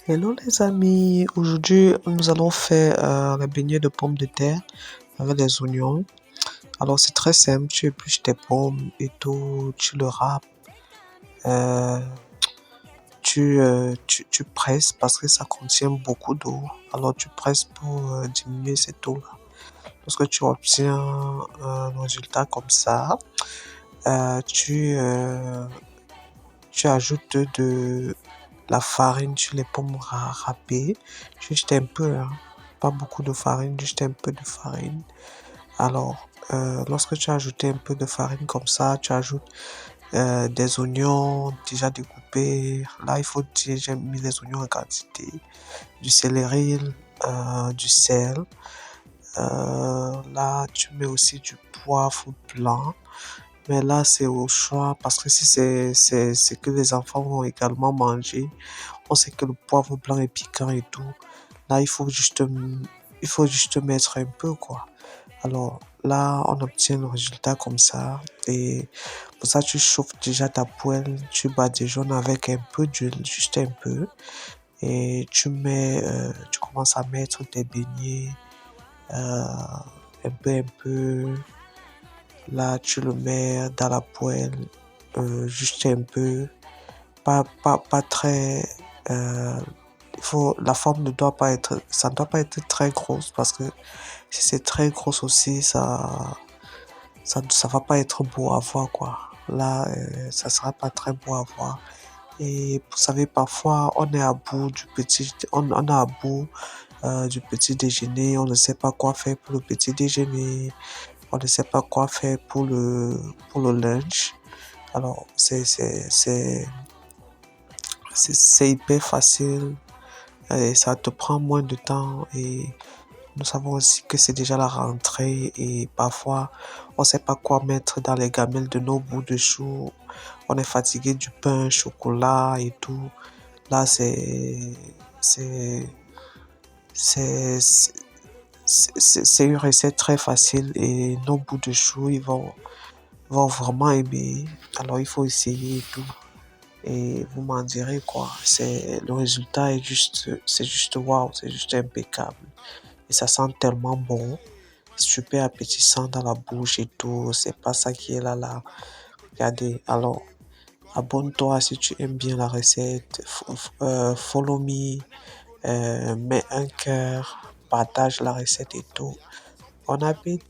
Hello les amis, aujourd'hui nous allons faire les beignets de pommes de terre avec des oignons. Alors c'est très simple, tu épluches tes pommes et tout, tu le râpes, euh, tu presses parce que ça contient beaucoup d'eau. Alors tu presses pour diminuer cette eau-là. Lorsque tu obtiens un résultat comme ça, euh, tu, euh, tu ajoutes de la farine sur les pommes râpées, juste un peu, hein. Pas beaucoup de farine, juste un peu de farine. Alors, lorsque tu as ajouté un peu de farine comme ça, tu ajoutes des oignons déjà découpés. Là, il faut dire, j'ai mis les oignons en quantité, du céleri, du sel. Là, tu mets aussi du poivre blanc. Mais là, c'est au choix parce que si c'est que les enfants vont également manger, on sait que le poivre blanc est piquant et tout. Là, il faut juste mettre un peu, quoi. Alors là, on obtient le résultat comme ça. Et pour ça, tu chauffes déjà ta poêle, tu badigeonnes avec un peu d'huile, juste un peu. Et tu commences à mettre tes beignets un peu, un peu. Là, tu le mets dans la poêle, juste un peu. Pas très. euh, la forme ça ne doit pas être très grosse parce que si c'est très grosse aussi, ça va pas être beau à voir, quoi. Là, ça sera pas très beau à voir. Et vous savez, parfois, on est à bout du petit déjeuner, on ne sait pas quoi faire pour le petit déjeuner, on ne sait pas quoi faire pour le lunch. Alors, c'est hyper facile et ça te prend moins de temps et nous savons aussi que c'est déjà la rentrée et parfois on ne sait pas quoi mettre dans les gamelles de nos bouts de chou. On est fatigué du pain, chocolat et tout. Là, c'est, c'est, c'est, c'est une recette très facile et nos bouts de chou, vont vraiment aimer. Alors, il faut essayer et tout. Et vous m'en direz quoi. Le résultat c'est juste waouh, c'est juste impeccable. Et ça sent tellement bon, super appétissant dans la bouche et tout. C'est pas ça qui est là. Regardez. Alors, abonne-toi si tu aimes bien la recette. Follow me, mets un cœur, partage la recette et tout. Bon appétit.